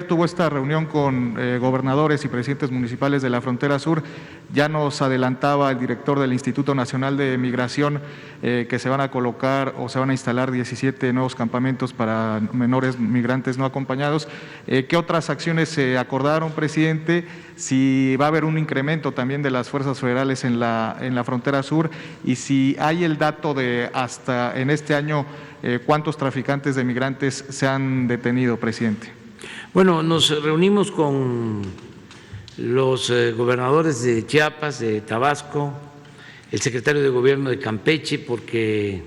tuvo esta reunión con gobernadores y presidentes municipales de la frontera sur. Ya nos adelantaba el director del Instituto Nacional de Migración que se van a colocar o se van a instalar 17 nuevos campamentos para menores migrantes no acompañados. ¿Qué otras acciones se acordaron, presidente? Si va a haber un incremento también de las fuerzas federales en la frontera sur, y si hay el dato de hasta en este año ¿cuántos traficantes de migrantes se han detenido, presidente? Bueno, nos reunimos con los gobernadores de Chiapas, de Tabasco, el secretario de Gobierno de Campeche, porque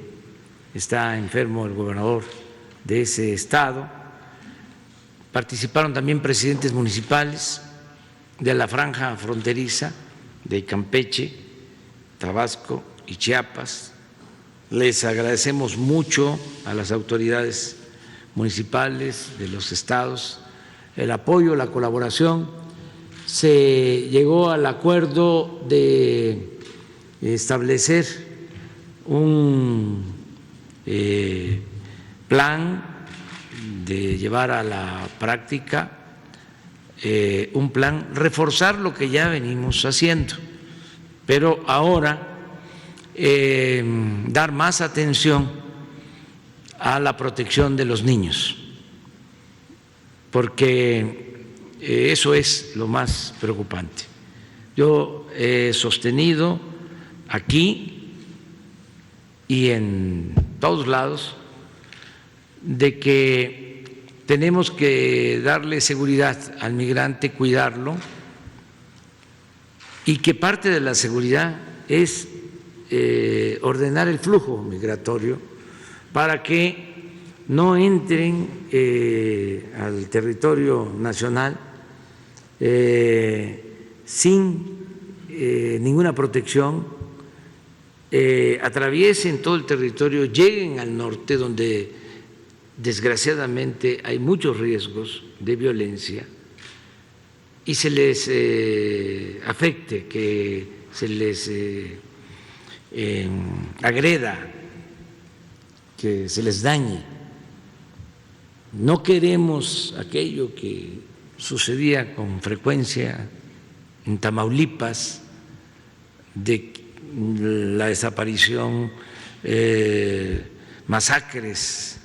está enfermo el gobernador de ese estado. Participaron también presidentes municipales de la franja fronteriza de Campeche, Tabasco y Chiapas. Les agradecemos mucho a las autoridades municipales de los estados el apoyo, la colaboración. Se llegó al acuerdo de establecer un plan de llevar a la práctica un plan, reforzar lo que ya venimos haciendo, pero ahora dar más atención a la protección de los niños, porque eso es lo más preocupante. Yo he sostenido aquí y en todos lados de que tenemos que darle seguridad al migrante, cuidarlo, y que parte de la seguridad es ordenar el flujo migratorio para que no entren al territorio nacional sin ninguna protección, atraviesen todo el territorio, lleguen al norte donde desgraciadamente hay muchos riesgos de violencia y se les afecte, que se les agreda, que se les dañe. No queremos aquello que sucedía con frecuencia en Tamaulipas, de la desaparición, masacres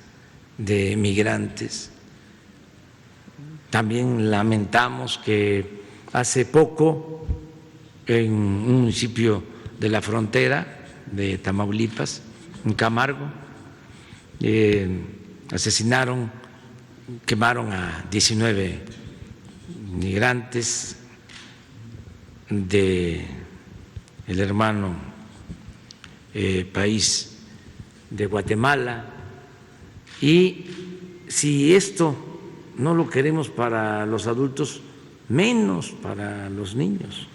de migrantes. También lamentamos que hace poco en un municipio de la frontera de Tamaulipas, en Camargo, asesinaron, quemaron a 19 migrantes del hermano país de Guatemala. Y si esto no lo queremos para los adultos, menos para los niños,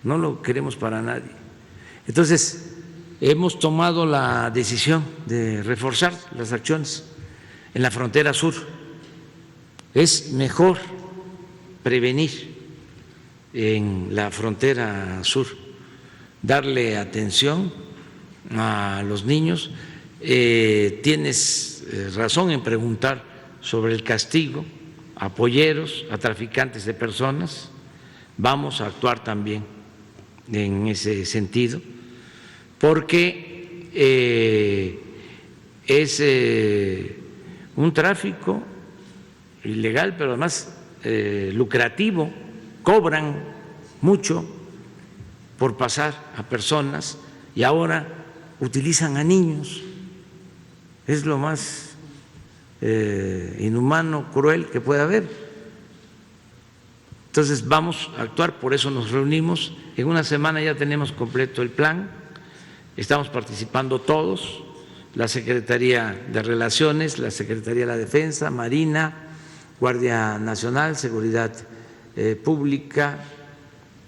no lo queremos para nadie. Entonces, hemos tomado la decisión de reforzar las acciones en la frontera sur. Es mejor prevenir en la frontera sur, darle atención a los niños. Tienes razón en preguntar sobre el castigo a polleros, a traficantes de personas. Vamos a actuar también en ese sentido, porque es un tráfico ilegal, pero además lucrativo. Cobran mucho por pasar a personas y ahora utilizan a niños. Es lo más inhumano, cruel que puede haber. Entonces vamos a actuar, por eso nos reunimos. En una semana ya tenemos completo el plan, estamos participando todos, la Secretaría de Relaciones, la Secretaría de la Defensa, Marina, Guardia Nacional, Seguridad Pública,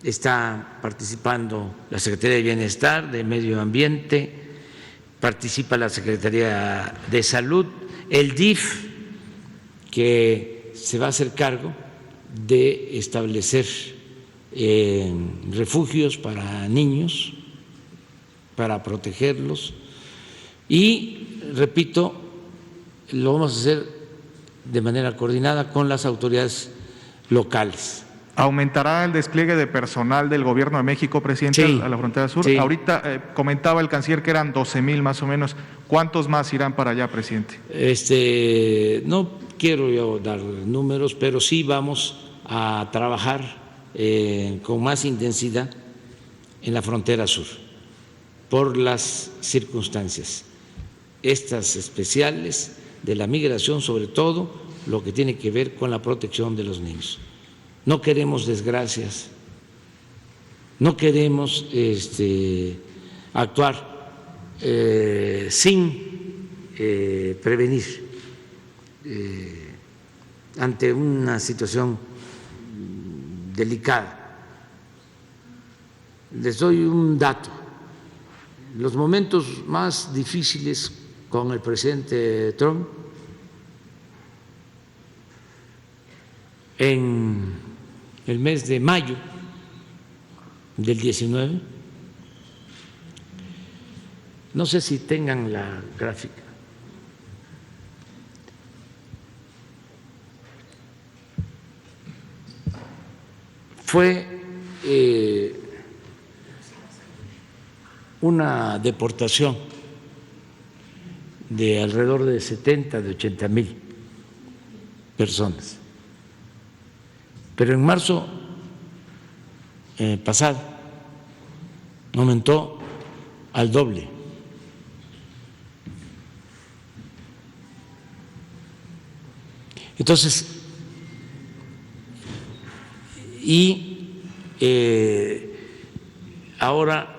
está participando la Secretaría de Bienestar, de Medio Ambiente, participa la Secretaría de Salud, el DIF, que se va a hacer cargo de establecer refugios para niños, para protegerlos, y repito, lo vamos a hacer de manera coordinada con las autoridades locales. ¿Aumentará el despliegue de personal del Gobierno de México, presidente, Sí, a la frontera sur? sí. Ahorita comentaba el canciller que eran 12,000 más o menos. ¿Cuántos más irán para allá, presidente? No quiero yo dar números, pero sí vamos a trabajar con más intensidad en la frontera sur por las circunstancias estas especiales de la migración, sobre todo lo que tiene que ver con la protección de los niños. No queremos desgracias, no queremos actuar sin prevenir ante una situación delicada. Les doy un dato. Los momentos más difíciles con el presidente Trump en el mes de mayo del 19, no sé si tengan la gráfica, fue una deportación de alrededor de 70, de 80,000 personas. Pero en marzo pasado aumentó al doble. Entonces, ahora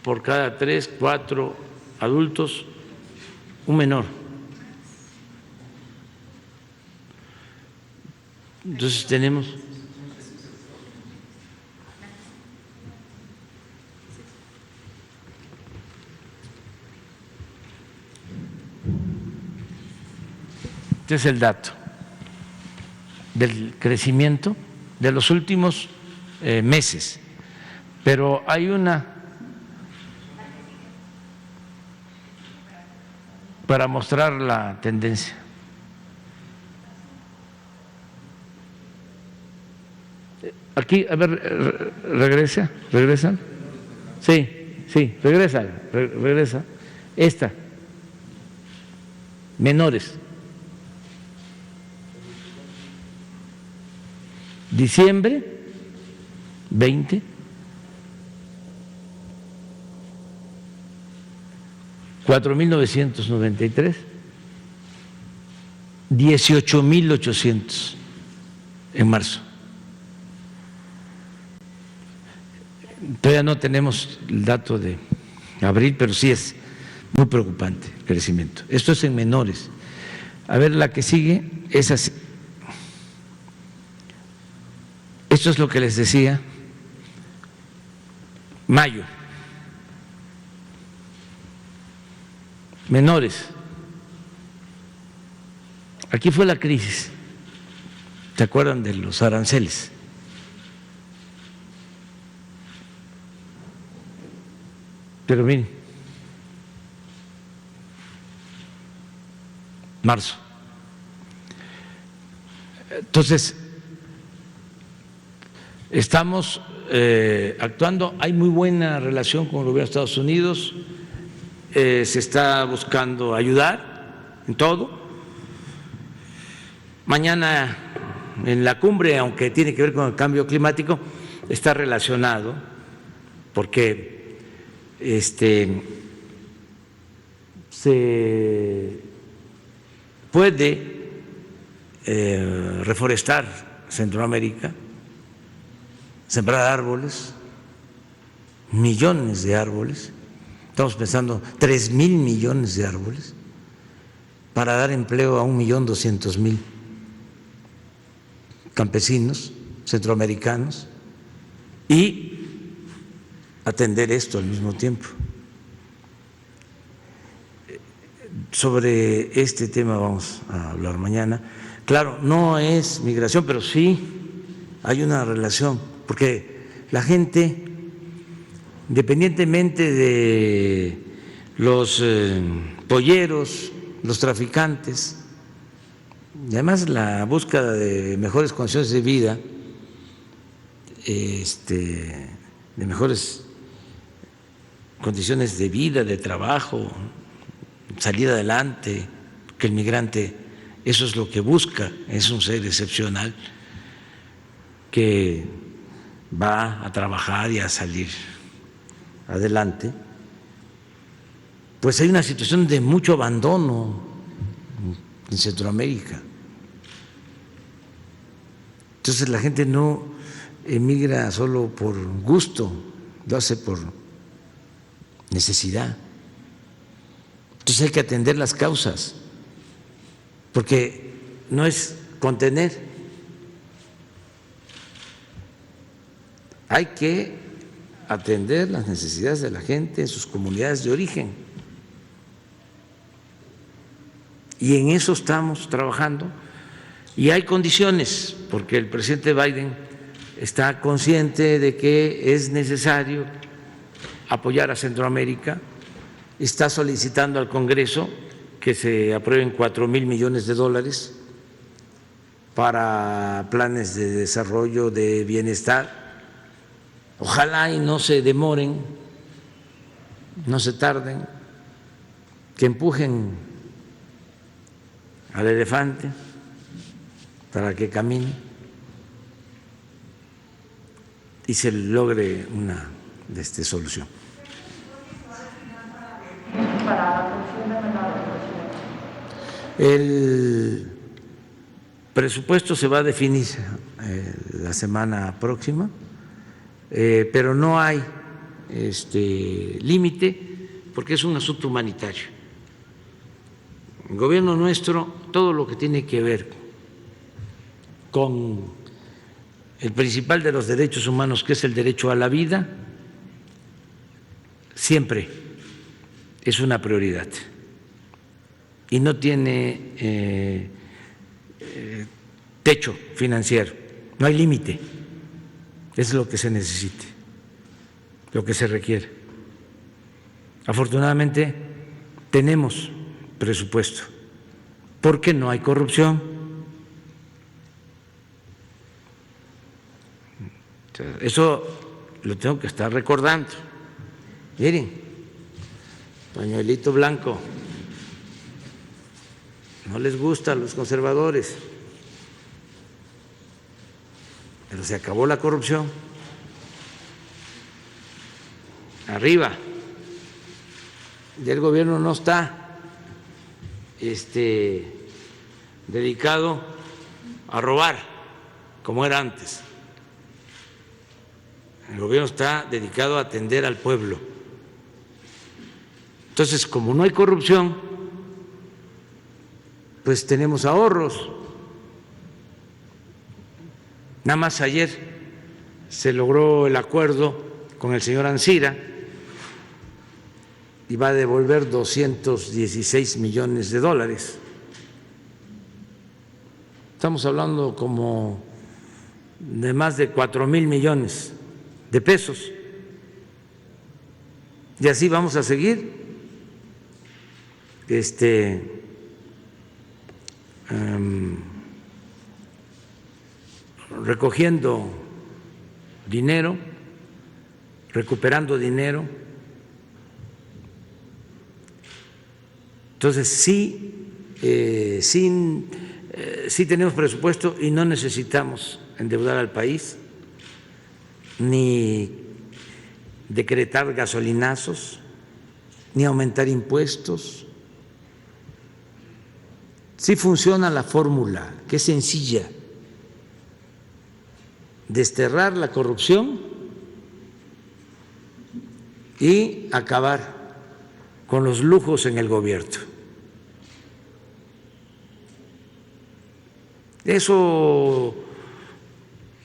por cada 3, 4 adultos, un menor. Entonces tenemos este es el dato del crecimiento de los últimos meses, pero hay una para mostrar la tendencia. Aquí, a ver, regresa. Sí, regresa. Esta, menores. Diciembre 20, $4,993, 18,800 en marzo. Todavía no tenemos el dato de abril, pero sí es muy preocupante el crecimiento. Esto es en menores. A ver, la que sigue es así. Esto es lo que les decía, mayo, menores. Aquí fue la crisis, ¿se acuerdan de los aranceles? Pero miren, marzo. Entonces, estamos actuando, hay muy buena relación con el gobierno de Estados Unidos, se está buscando ayudar en todo. Mañana en la cumbre, aunque tiene que ver con el cambio climático, está relacionado porque se puede reforestar Centroamérica, sembrar árboles, millones de árboles, estamos pensando 3,000 millones de árboles para dar empleo a 1,200,000 campesinos centroamericanos y atender esto al mismo tiempo. Sobre este tema vamos a hablar mañana. Claro, no es migración, pero sí hay una relación, porque la gente, independientemente de los polleros, los traficantes, Y además la búsqueda de mejores condiciones de vida, de mejores condiciones de vida, de trabajo, salir adelante, que el migrante eso es lo que busca, es un ser excepcional que va a trabajar y a salir adelante. Pues hay una situación de mucho abandono en Centroamérica. Entonces la gente no emigra solo por gusto, lo hace por necesidad. Entonces hay que atender las causas, porque no es contener, hay que atender las necesidades de la gente en sus comunidades de origen. Y en eso estamos trabajando. Y hay condiciones, porque el presidente Biden está consciente de que es necesario apoyar a Centroamérica, está solicitando al Congreso que se aprueben 4,000 millones de dólares para planes de desarrollo, de bienestar. Ojalá y no se demoren, no se tarden, que empujen al elefante para que camine y se logre una solución. El presupuesto se va a definir la semana próxima, pero no hay límite porque es un asunto humanitario. El gobierno nuestro, todo lo que tiene que ver con el principal de los derechos humanos, que es el derecho a la vida, siempre es una prioridad y no tiene techo financiero, no hay límite, es lo que se necesite, lo que se requiere. Afortunadamente tenemos presupuesto porque no hay corrupción. Eso lo tengo que estar recordando. Miren, pañuelito blanco, no les gusta a los conservadores, pero se acabó la corrupción. Arriba. Y el gobierno no está dedicado a robar como era antes. El gobierno está dedicado a atender al pueblo. Entonces, como no hay corrupción, pues tenemos ahorros. Nada más ayer se logró el acuerdo con el señor Ancira y va a devolver 216 millones de dólares. Estamos hablando como de más de 4,000 millones de pesos. Y así vamos a seguir recogiendo dinero, recuperando dinero. Entonces sí tenemos presupuesto y no necesitamos endeudar al país ni decretar gasolinazos, ni aumentar impuestos. Sí funciona la fórmula, que es sencilla: desterrar la corrupción y acabar con los lujos en el gobierno. Eso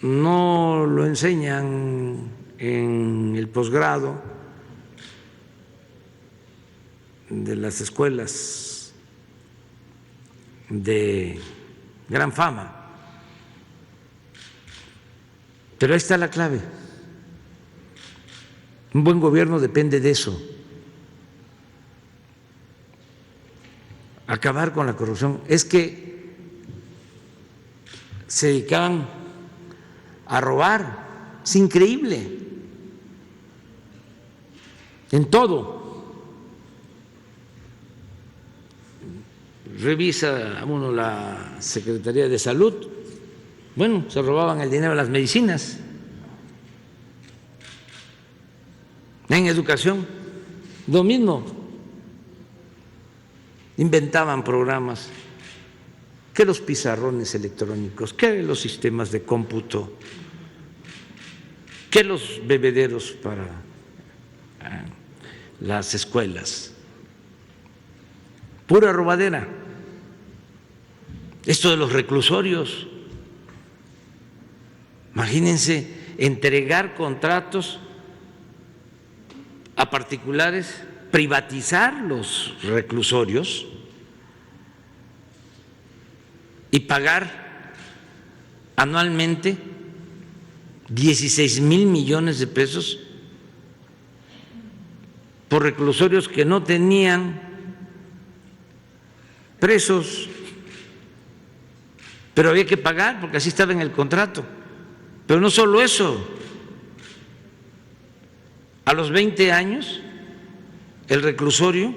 no lo enseñan en el posgrado de las escuelas de gran fama, pero ahí está la clave. Un buen gobierno depende de eso, acabar con la corrupción. Es que se dedicaban a robar. Es increíble. En todo. Revisa uno la Secretaría de Salud. Bueno, se robaban el dinero de las medicinas. En educación, lo mismo. Inventaban programas, que los pizarrones electrónicos, que los sistemas de cómputo, que los bebederos para las escuelas. Pura robadera. Esto de los reclusorios. Imagínense entregar contratos a particulares, privatizar los reclusorios y pagar anualmente 16,000 millones de pesos por reclusorios que no tenían presos, pero había que pagar porque así estaba en el contrato. Pero no solo eso, a los 20 años el reclusorio,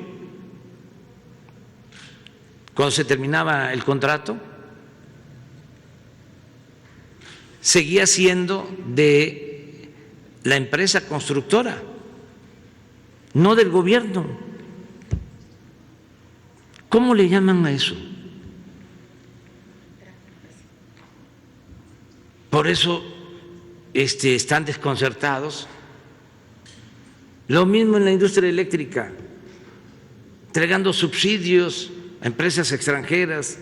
cuando se terminaba el contrato, seguía siendo de la empresa constructora, no del gobierno. ¿Cómo le llaman a eso? Por eso están desconcertados. Lo mismo en la industria eléctrica, entregando subsidios a empresas extranjeras,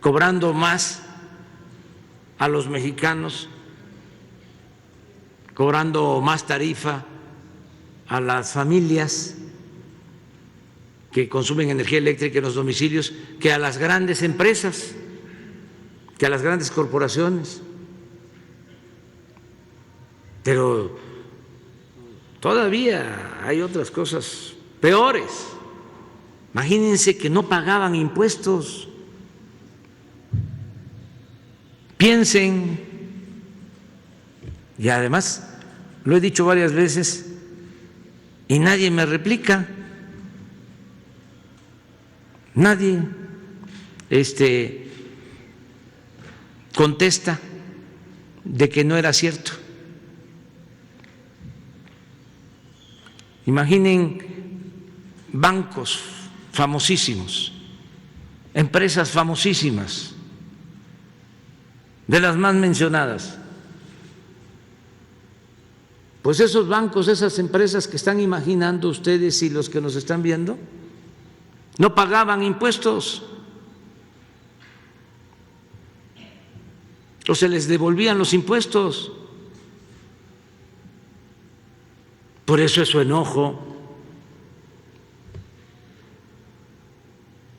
cobrando más a los mexicanos, cobrando más tarifa a las familias que consumen energía eléctrica en los domicilios que a las grandes empresas, que a las grandes corporaciones. Pero todavía hay otras cosas peores. Imagínense que no pagaban impuestos. Piensen, y además lo he dicho varias veces y nadie me replica, nadie contesta de que no era cierto. Imaginen bancos famosísimos, empresas famosísimas, de las más mencionadas. Pues esos bancos, esas empresas que están imaginando ustedes y los que nos están viendo, no pagaban impuestos o se les devolvían los impuestos. Por eso es su enojo.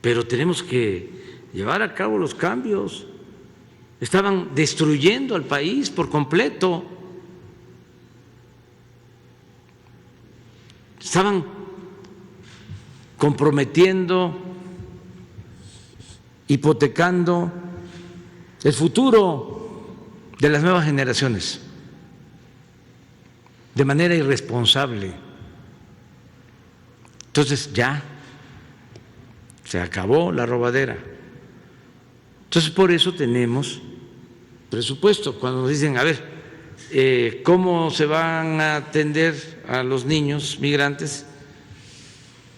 Pero tenemos que llevar a cabo los cambios. Estaban destruyendo al país por completo. Estaban comprometiendo, hipotecando el futuro de las nuevas generaciones de manera irresponsable. Entonces ya se acabó la robadera. Entonces por eso tenemos presupuesto. Cuando nos dicen, a ver, ¿cómo se van a atender a los niños migrantes?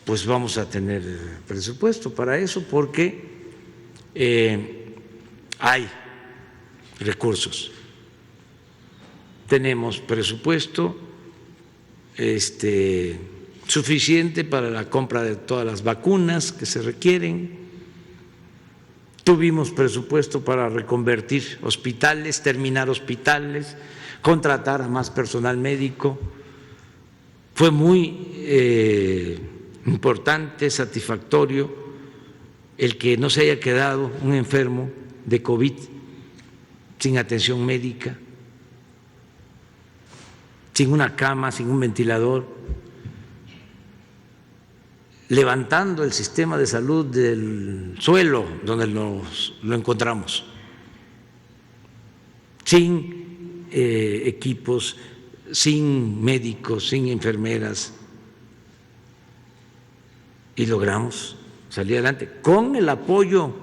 Pues vamos a tener presupuesto para eso porque hay recursos. Tenemos presupuesto suficiente para la compra de todas las vacunas que se requieren. Tuvimos presupuesto para reconvertir hospitales, terminar hospitales, contratar a más personal médico. Fue muy importante, satisfactorio el que no se haya quedado un enfermo de COVID sin atención médica, sin una cama, sin un ventilador, levantando el sistema de salud del suelo donde lo encontramos. sin equipos, sin médicos, sin enfermeras, y logramos salir adelante con el apoyo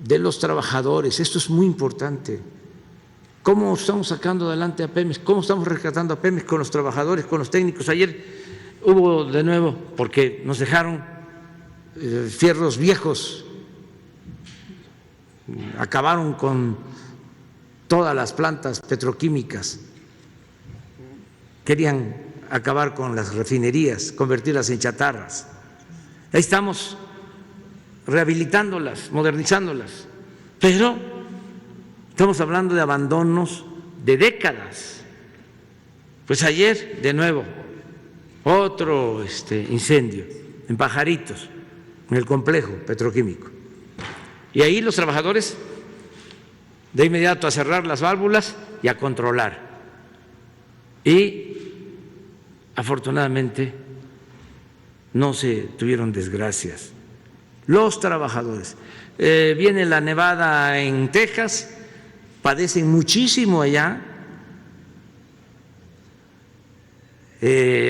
de los trabajadores. Esto es muy importante. ¿Cómo estamos sacando adelante a Pemex? ¿Cómo estamos rescatando a Pemex? Con los trabajadores, con los técnicos. Ayer hubo de nuevo, porque nos dejaron fierros viejos, acabaron con todas las plantas petroquímicas, querían acabar con las refinerías, convertirlas en chatarras. Ahí estamos rehabilitándolas, modernizándolas, pero estamos hablando de abandonos de décadas. Pues ayer, de nuevo, otro incendio en Pajaritos, en el complejo petroquímico. Y ahí los trabajadores de inmediato a cerrar las válvulas y a controlar. Y afortunadamente no se tuvieron desgracias. Los trabajadores. Viene la nevada en Texas, padecen muchísimo allá,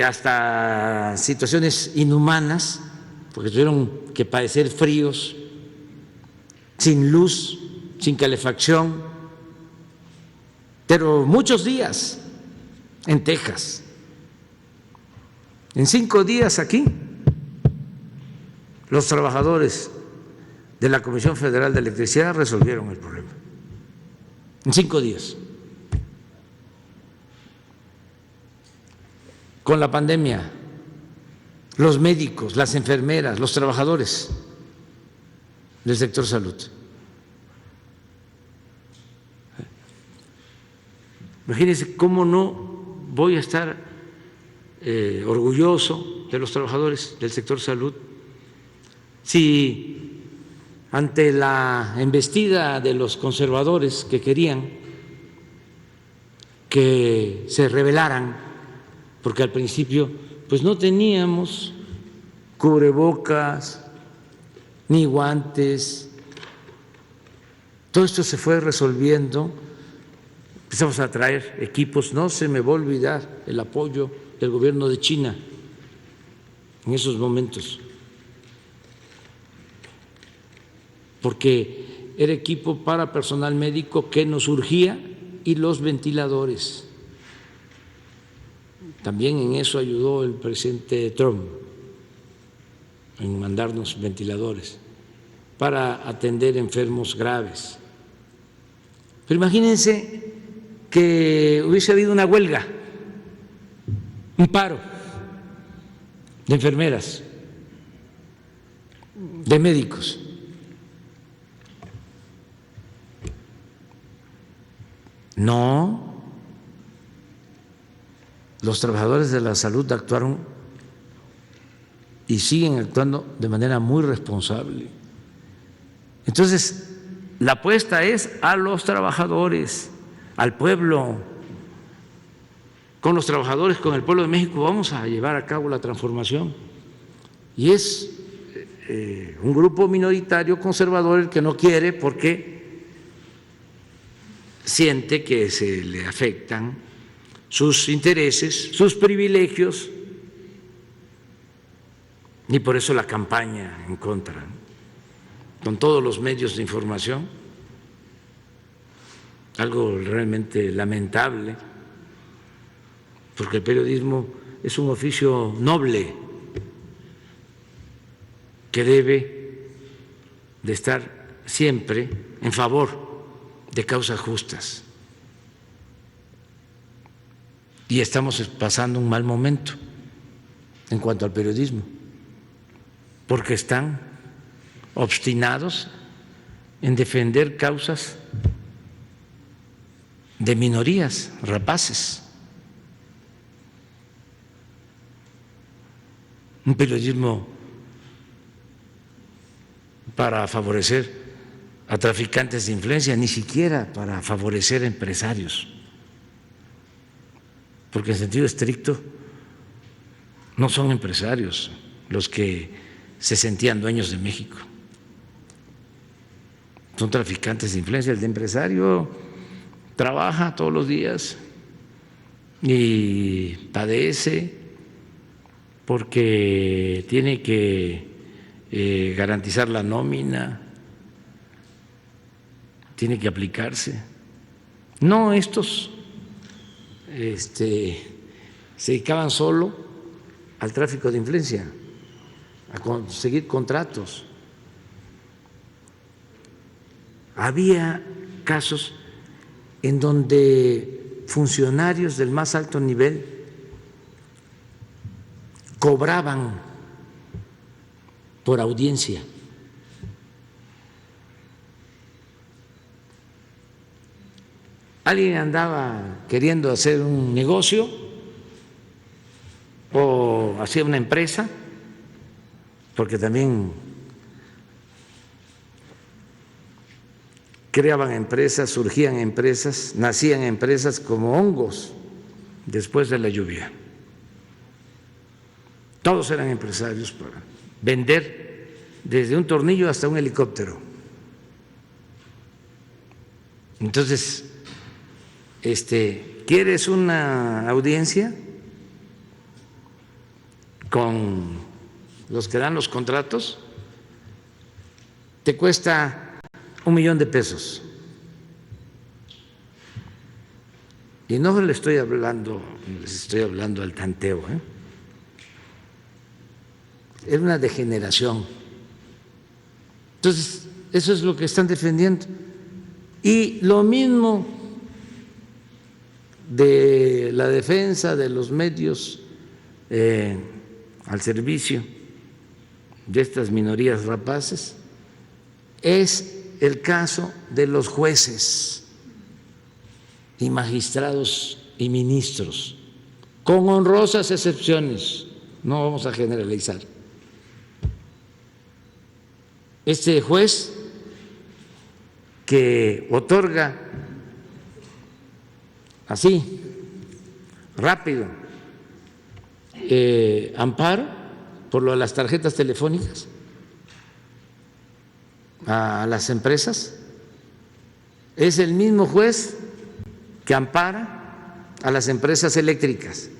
hasta situaciones inhumanas, porque tuvieron que padecer fríos, sin luz, sin calefacción, pero muchos días en Texas. En 5 días aquí, los trabajadores de la Comisión Federal de Electricidad resolvieron el problema. En 5 días. Con la pandemia, los médicos, las enfermeras, los trabajadores del sector salud. Imagínense cómo no voy a estar orgulloso de los trabajadores del sector salud si ante la embestida de los conservadores que querían que se rebelaran, porque al principio pues no teníamos cubrebocas ni guantes, todo esto se fue resolviendo, empezamos a traer equipos. No se me va a olvidar el apoyo del gobierno de China en esos momentos, porque era equipo para personal médico que nos urgía y los ventiladores. También en eso ayudó el presidente Trump, en mandarnos ventiladores para atender enfermos graves. Pero imagínense que hubiese habido una huelga, un paro de enfermeras, de médicos. No, los trabajadores de la salud actuaron y siguen actuando de manera muy responsable. Entonces, la apuesta es a los trabajadores, al pueblo. Con los trabajadores, con el pueblo de México, vamos a llevar a cabo la transformación. Y es un grupo minoritario conservador el que no quiere, porque siente que se le afectan sus intereses, sus privilegios, y por eso la campaña en contra, con todos los medios de información, algo realmente lamentable, porque el periodismo es un oficio noble que debe de estar siempre en favor de causas justas. Y estamos pasando un mal momento en cuanto al periodismo, porque están obstinados en defender causas de minorías, rapaces. Un periodismo para favorecer a traficantes de influencia, ni siquiera para favorecer a empresarios, porque en sentido estricto no son empresarios los que se sentían dueños de México, son traficantes de influencia. El de empresario trabaja todos los días y padece porque tiene que garantizar la nómina, tiene que aplicarse. No, estos se dedicaban solo al tráfico de influencia, a conseguir contratos. Había casos en donde funcionarios del más alto nivel cobraban por audiencia. Alguien andaba queriendo hacer un negocio o hacía una empresa, porque también creaban empresas, surgían empresas, nacían empresas como hongos después de la lluvia. Todos eran empresarios para vender desde un tornillo hasta un helicóptero. Entonces, ¿quieres una audiencia con los que dan los contratos? Te cuesta $1,000,000. Y no les estoy hablando al tanteo, Era una degeneración. Entonces, eso es lo que están defendiendo. Y lo mismo de la defensa de los medios al servicio de estas minorías rapaces es el caso de los jueces y magistrados y ministros, con honrosas excepciones, no vamos a generalizar. Este juez que otorga así, rápido, amparo por lo de las tarjetas telefónicas a las empresas, es el mismo juez que ampara a las empresas eléctricas.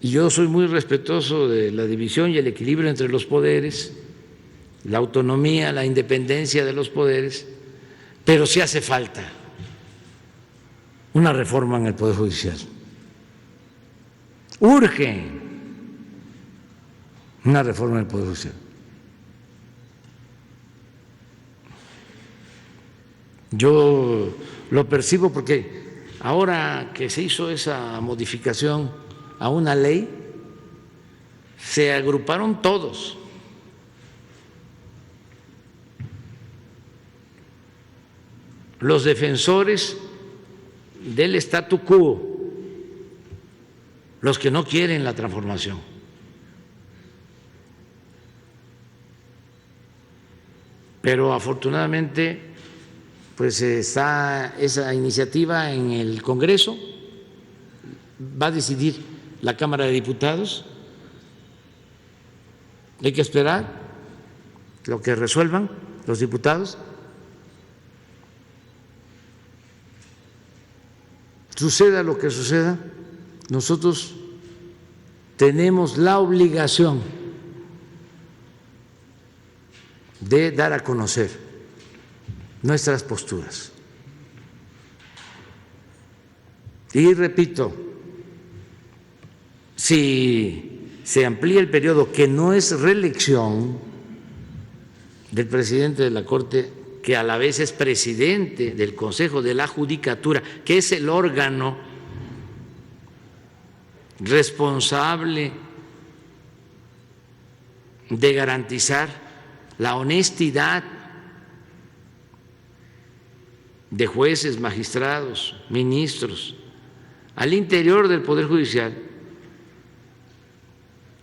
Y yo soy muy respetuoso de la división y el equilibrio entre los poderes, la autonomía, la independencia de los poderes, pero sí hace falta una reforma en el Poder Judicial. Urge una reforma en el Poder Judicial. Yo lo percibo porque ahora que se hizo esa modificación a una ley, se agruparon todos. Los defensores del statu quo, los que no quieren la transformación. Pero afortunadamente, pues está esa iniciativa en el Congreso, va a decidir la Cámara de Diputados, hay que esperar lo que resuelvan los diputados. Suceda lo que suceda, nosotros tenemos la obligación de dar a conocer nuestras posturas. Y repito, si se amplía el periodo, que no es reelección del presidente de la Corte, que a la vez es presidente del Consejo de la Judicatura, que es el órgano responsable de garantizar la honestidad de jueces, magistrados, ministros, al interior del Poder Judicial.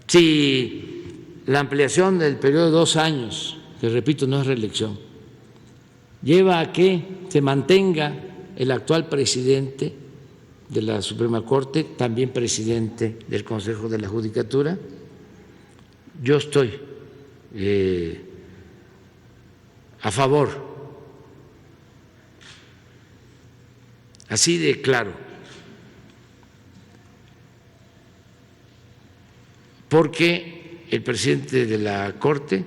Si la ampliación del periodo de 2 años, que repito, no es reelección, lleva a que se mantenga el actual presidente de la Suprema Corte, también presidente del Consejo de la Judicatura, yo estoy a favor. Así de claro. Porque el presidente de la Corte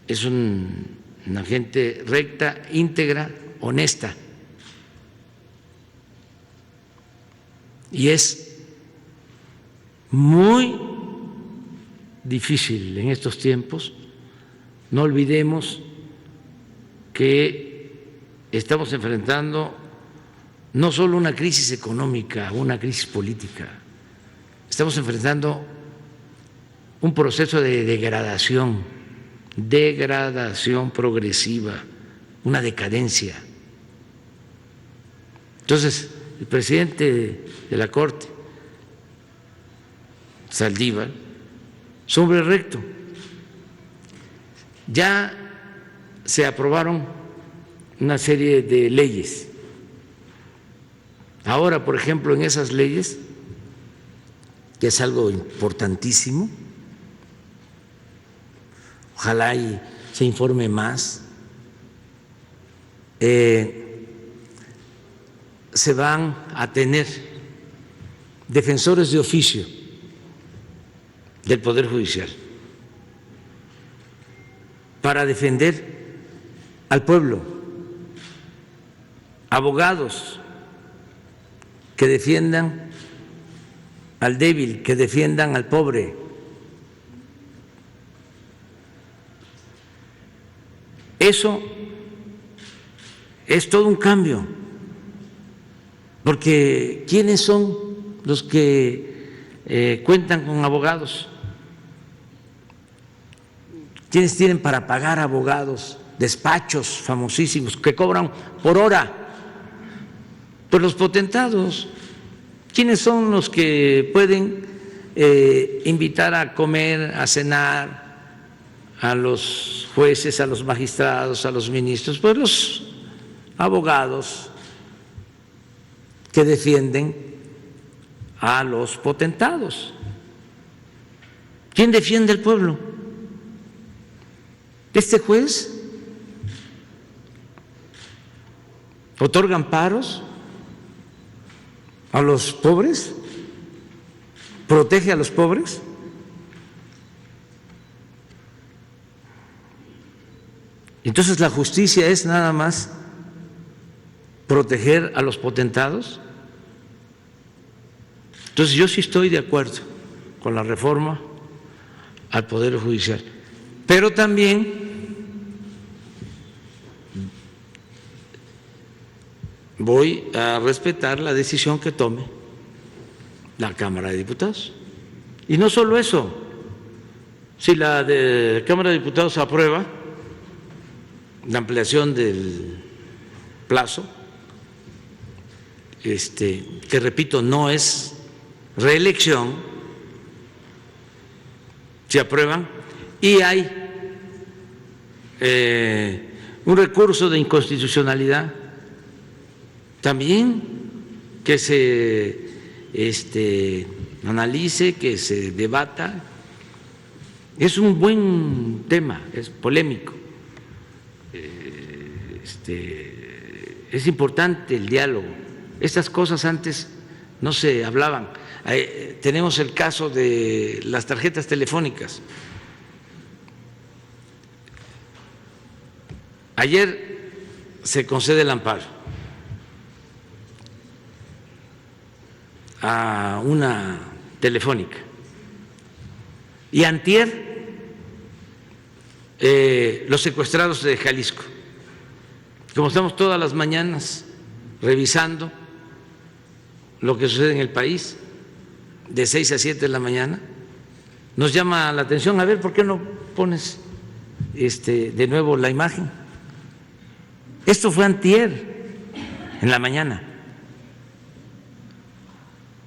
es una gente recta, íntegra, honesta. Y es muy difícil en estos tiempos. No olvidemos que estamos enfrentando no solo una crisis económica, una crisis política, estamos enfrentando un proceso de degradación progresiva, una decadencia. Entonces, el presidente de la Corte, Saldívar, es hombre recto. Ya se aprobaron una serie de leyes. Ahora, por ejemplo, en esas leyes, que es algo importantísimo, ojalá y se informe más, se van a tener defensores de oficio del Poder Judicial para defender al pueblo, abogados que defiendan al débil, que defiendan al pobre. Eso es todo un cambio, porque ¿quiénes son los que cuentan con abogados? ¿Quiénes tienen para pagar abogados? Despachos famosísimos que cobran por hora. Pues los potentados. ¿Quiénes son los que pueden invitar a comer, a cenar a los jueces, a los magistrados, a los ministros? Pues los abogados que defienden a los potentados. ¿Quién defiende al pueblo? ¿Este juez otorga amparos a los pobres? ¿Protege a los pobres? Entonces, ¿la justicia es nada más proteger a los potentados? Entonces, yo sí estoy de acuerdo con la reforma al Poder Judicial, pero también voy a respetar la decisión que tome la Cámara de Diputados. Y no solo eso, si la Cámara de Diputados aprueba la ampliación del plazo, que repito, no es reelección, se aprueban y hay un recurso de inconstitucionalidad, también que se analice, que se debata. Es un buen tema, es polémico. Es importante el diálogo. Estas cosas antes no se hablaban. Tenemos el caso de las tarjetas telefónicas. Ayer se concede el amparo a una telefónica y antier los secuestrados de Jalisco. Como estamos todas las mañanas revisando lo que sucede en el país, de 6 a 7 de la mañana, nos llama la atención, a ver, ¿por qué no pones de nuevo la imagen? Esto fue antier, en la mañana.